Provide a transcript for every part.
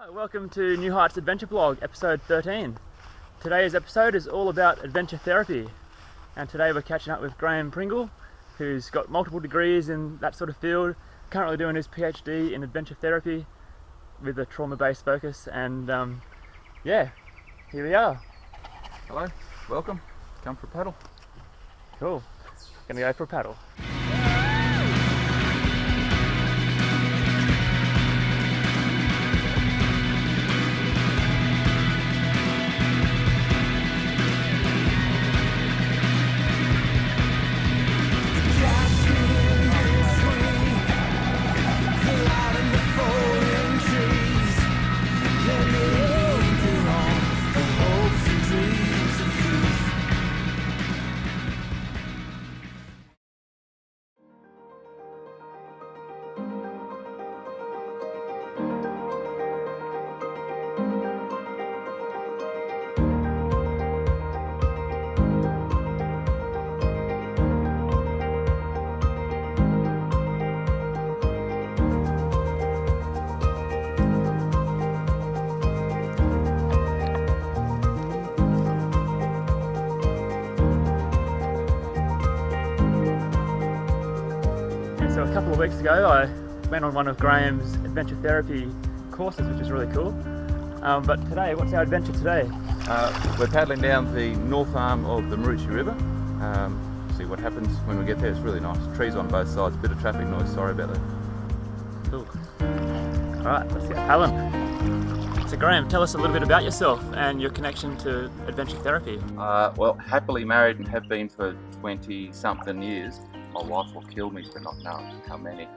Hi, welcome to New Heights Adventure Blog, episode 13. Today's episode is all about adventure therapy, and today we're catching up with Graham Pringle, who's got multiple degrees in that sort of field, currently doing his PhD in adventure therapy with a trauma-based focus, and yeah, here we are. Hello, welcome. Come for a paddle. Cool. Gonna go for a paddle. So a couple of weeks ago I went on one of Graham's adventure therapy courses, which is really cool. But today, what's our adventure today? We're paddling down the north arm of the Maroochy River. See what happens when we get there. It's really nice. Trees on both sides, bit of traffic noise, sorry about that. Cool. Alright, let's get paddling. So Graham, tell us a little bit about yourself and your connection to adventure therapy. Well, happily married and have been for 20 something years. My wife will kill me for not knowing how many.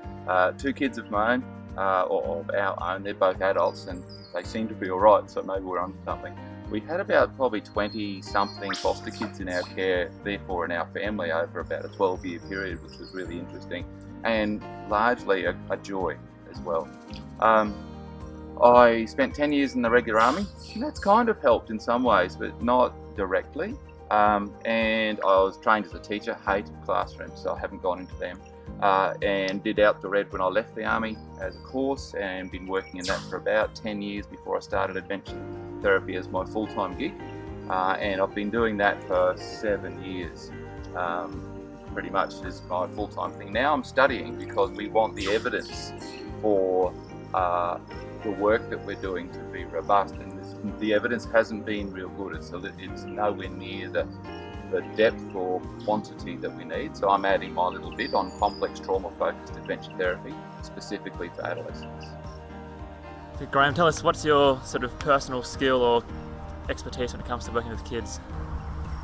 2 kids of my own, or of our own. They're both adults and they seem to be alright, so maybe we're onto something. We had about probably 20 something foster kids in our care, therefore in our family, over about a 12-year period, which was really interesting and largely a joy as well. I spent 10 years in the regular army, and that's kind of helped in some ways, but not directly. And I was trained as a teacher, hated classrooms, so I haven't gone into them. And did Outdoor Ed when I left the army as a course, and been working in that for about 10 years before I started adventure therapy as my full-time gig. And I've been doing that for 7 years, pretty much as my full-time thing. Now I'm studying because we want the evidence for the work that we're doing to be robust, and the evidence hasn't been real good. It's nowhere near the depth or quantity that we need. So I'm adding my little bit on complex trauma-focused adventure therapy, specifically for adolescents. So Graham, tell us, what's your sort of personal skill or expertise when it comes to working with kids?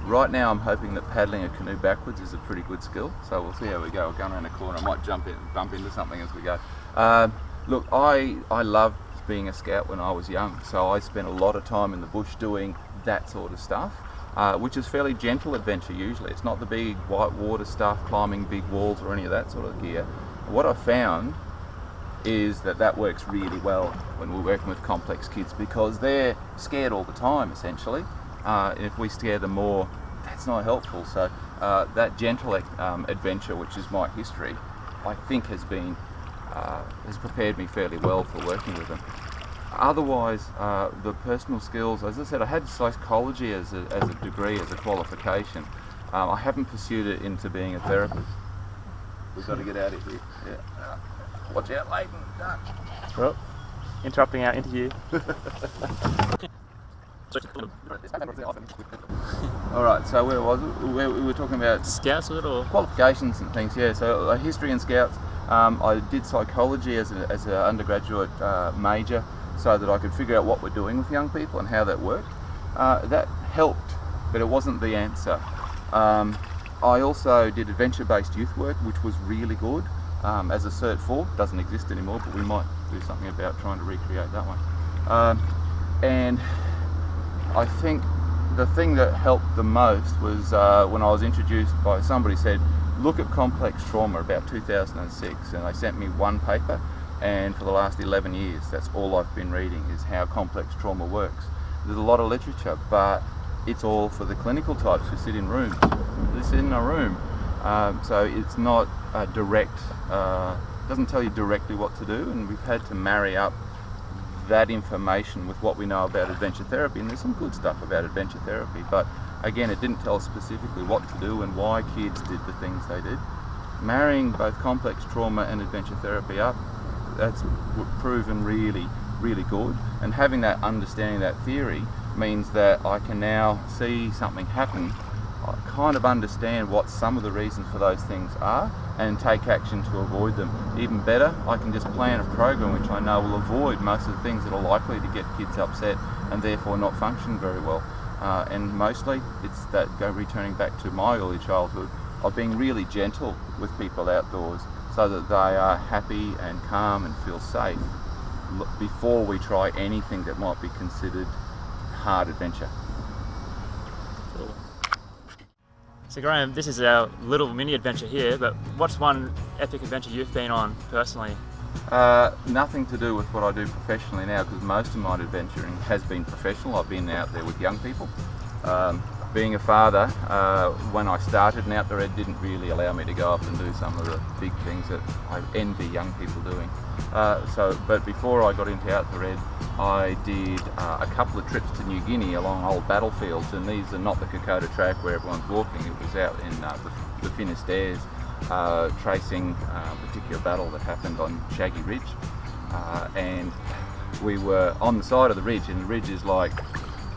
Right now I'm hoping that paddling a canoe backwards is a pretty good skill, so we'll see how we go. We're going around a corner, I might bump into something as we go. Look, I loved being a scout when I was young, so I spent a lot of time in the bush doing that sort of stuff, which is fairly gentle adventure usually. It's not the big white water stuff, climbing big walls or any of that sort of gear. What I found is that works really well when we're working with complex kids, because they're scared all the time essentially, and if we scare them more, that's not helpful. So that gentle adventure, which is my history, I think has prepared me fairly well for working with them. Otherwise, the personal skills, as I said, I had psychology as a degree, as a qualification. I haven't pursued it into being a therapist. We've got to get out of here. Yeah. Watch out, Leighton. Well, interrupting our interview. Alright, so where was it? We were talking about Scouts with it, or? Qualifications and things, yeah. So history and Scouts. I did psychology as an undergraduate major, so that I could figure out what we're doing with young people and how that worked. That helped, but it wasn't the answer. I also did adventure-based youth work, which was really good, as a Cert 4. Doesn't exist anymore, but we might do something about trying to recreate that one. And I think the thing that helped the most was when I was introduced by somebody said, look at complex trauma, about 2006, and they sent me one paper, and for the last 11 years that's all I've been reading, is how complex trauma works. There's a lot of literature, but it's all for the clinical types who sit in rooms. This is in a room, so it's not direct, doesn't tell you directly what to do, and we've had to marry up that information with what we know about adventure therapy, and there's some good stuff about adventure therapy, but again, it didn't tell us specifically what to do and why kids did the things they did. Marrying both complex trauma and adventure therapy up, that's proven really, really good, and having that understanding, that theory, means that I can now see something happen, I kind of understand what some of the reasons for those things are and take action to avoid them. Even better, I can just plan a program which I know will avoid most of the things that are likely to get kids upset and therefore not function very well. And mostly it's that returning back to my early childhood of being really gentle with people outdoors so that they are happy and calm and feel safe before we try anything that might be considered hard adventure. Cool. So Graham, this is our little mini adventure here, but what's one epic adventure you've been on personally? Nothing to do with what I do professionally now, because most of my adventuring has been professional. I've been out there with young people. Being a father, when I started in Outdoor Ed, didn't really allow me to go up and do some of the big things that I envy young people doing. But before I got into Outdoor Ed, I did a couple of trips to New Guinea along old battlefields, and these are not the Kokoda track where everyone's walking. It was out in the Finistairs, tracing a particular battle that happened on Shaggy Ridge, and we were on the side of the ridge, and the ridge is like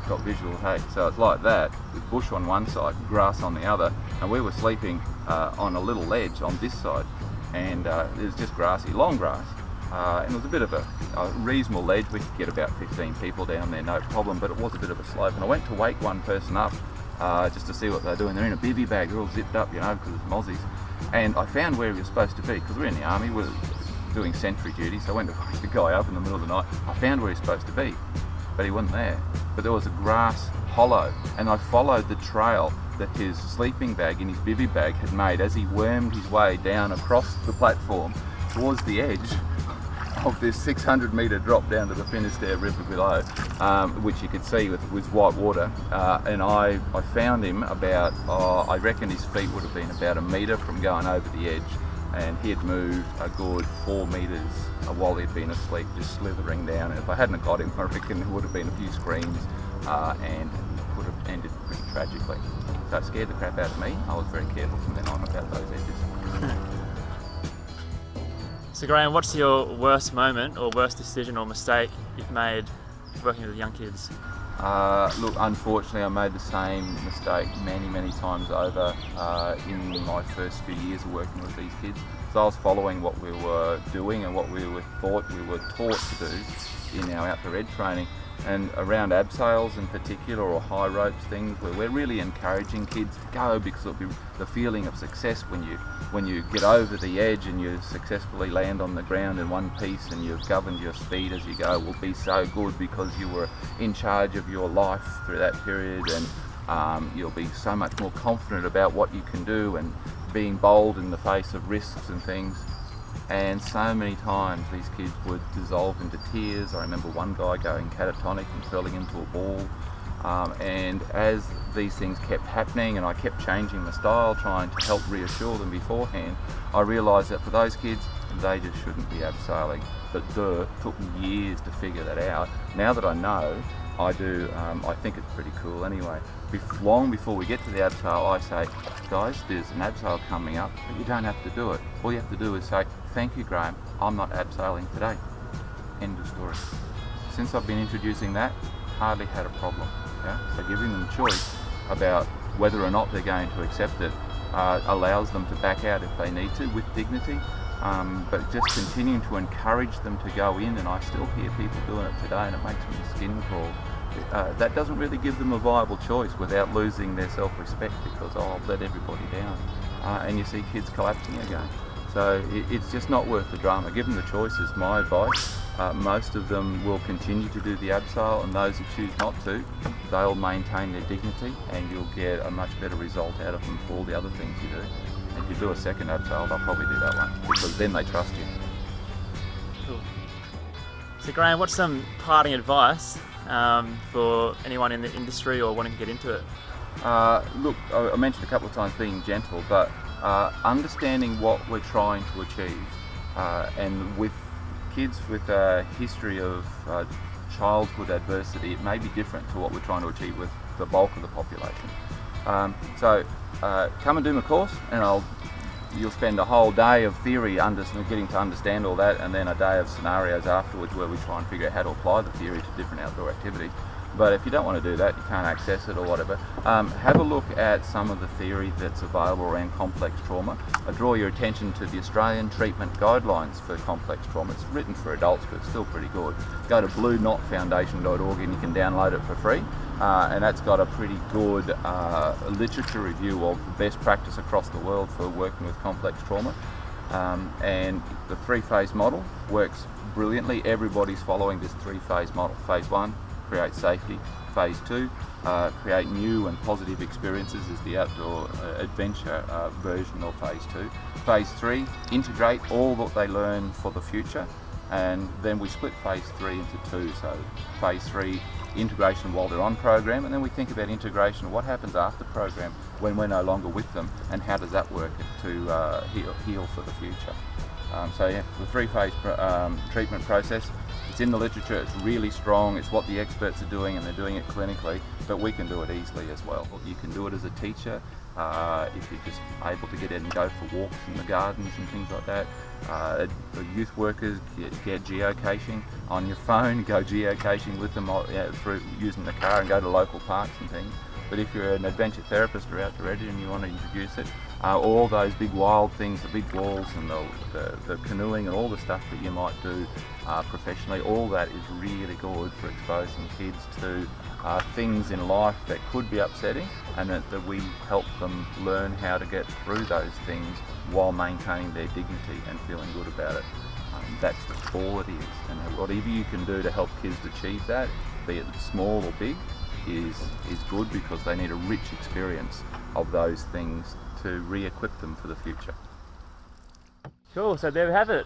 got visual, hey, so it's like that with bush on one side, grass on the other, and we were sleeping on a little ledge on this side, and it was just grassy, long grass, and it was a bit of a reasonable ledge. We could get about 15 people down there, no problem, but it was a bit of a slope, and I went to wake one person up just to see what they're doing. They're in a bivvy bag, they're all zipped up, you know, because it's Mozzies, and I found where he was supposed to be, because we're in the army, we're doing sentry duty, so I went to wake the guy up in the middle of the night. I found where he's supposed to be, but he wasn't there. But there was a grass hollow, and I followed the trail that his sleeping bag in his bivvy bag had made as he wormed his way down across the platform towards the edge of this 600-metre drop down to the Finisterre River below, which you could see with white water. And I found him about, I reckon his feet would have been about a metre from going over the edge, and he had moved a good 4 metres while he'd been asleep, just slithering down. And if I hadn't got him, I reckon there would have been a few screams and could have ended pretty tragically. So it scared the crap out of me. I was very careful from then on about those edges. So Graham, what's your worst moment or worst decision or mistake you've made working with young kids? Look, unfortunately I made the same mistake many times over in my first few years of working with these kids. So I was following what we were doing and what we were taught to do in our outdoor ed training, and around abseils in particular, or high ropes things, where we're really encouraging kids to go, because it'll be the feeling of success when you get over the edge and you successfully land on the ground in one piece and you've governed your speed as you go, will be so good because you were in charge of your life through that period, and you'll be so much more confident about what you can do and being bold in the face of risks and things. And so many times these kids would dissolve into tears. I remember one guy going catatonic and falling into a ball. And as these things kept happening and I kept changing the style, trying to help reassure them beforehand, I realised that for those kids, they just shouldn't be abseiling. But it took me years to figure that out. Now that I know, I do, I think it's pretty cool anyway. Long before we get to the abseil, I say, guys, there's an abseil coming up, but you don't have to do it. All you have to do is say, thank you, Graham, I'm not abseiling today. End of story. Since I've been introducing that, hardly had a problem. Yeah? So giving them choice about whether or not they're going to accept it allows them to back out if they need to with dignity, but just continuing to encourage them to go in, and I still hear people doing it today and it makes me skin crawl. That doesn't really give them a viable choice without losing their self-respect, because I've let everybody down, and you see kids collapsing again. So it's just not worth the drama. Give them the choice is my advice. Most of them will continue to do the abseil, and those who choose not to, they'll maintain their dignity, and you'll get a much better result out of them for all the other things you do. And if you do a second abseil, they'll probably do that one, because then they trust you. Cool. So Graham, what's some parting advice for anyone in the industry or wanting to get into it? Look, I mentioned a couple of times being gentle, but understanding what we're trying to achieve, and with kids with a history of childhood adversity, it may be different to what we're trying to achieve with the bulk of the population. Come and do my course, and you'll spend a whole day of theory getting to understand all that, and then a day of scenarios afterwards where we try and figure out how to apply the theory to different outdoor activities. But if you don't want to do that, you can't access it or whatever, have a look at some of the theory that's available around complex trauma. I draw your attention to the Australian Treatment Guidelines for Complex Trauma. It's written for adults, but it's still pretty good. Go to blueknotfoundation.org and you can download it for free. And that's got a pretty good literature review of the best practice across the world for working with complex trauma. And the three-phase model works brilliantly. Everybody's following this three-phase model. Phase 1, create safety. Phase 2, create new and positive experiences, is the outdoor adventure version of Phase 2. Phase 3, integrate all that they learn for the future, and then we split Phase 3 into 2. So Phase 3, integration while they're on program, and then we think about integration, what happens after program when we're no longer with them, and how does that work to heal for the future. So yeah, the three-phase treatment process, it's in the literature, it's really strong, it's what the experts are doing, and they're doing it clinically, but we can do it easily as well. You can do it as a teacher, if you're just able to get in and go for walks in the gardens and things like that. Youth workers get geocaching on your phone, go geocaching with them through using the car, and go to local parks and things. But if you're an adventure therapist or outdoor editor and you want to introduce it, all those big wild things, the big walls and the canoeing and all the stuff that you might do professionally, all that is really good for exposing kids to things in life that could be upsetting, and that we help them learn how to get through those things while maintaining their dignity and feeling good about it. That's all it is, and whatever you can do to help kids achieve that, be it small or big, is good, because they need a rich experience of those things to re-equip them for the future. Cool, so there we have it.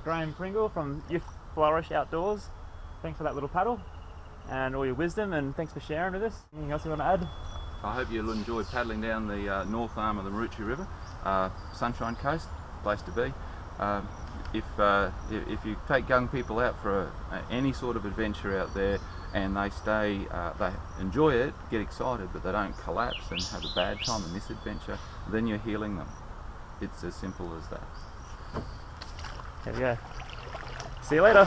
Graham Pringle from Youth Flourish Outdoors. Thanks for that little paddle and all your wisdom, and thanks for sharing with us. Anything else you want to add? I hope you'll enjoy paddling down the north arm of the Maroochy River. Sunshine Coast, place to be. If you take young people out for any sort of adventure out there, and they enjoy it, get excited, but they don't collapse and have a bad time and miss adventure, then you're healing them. It's as simple as that. There we go. See you later.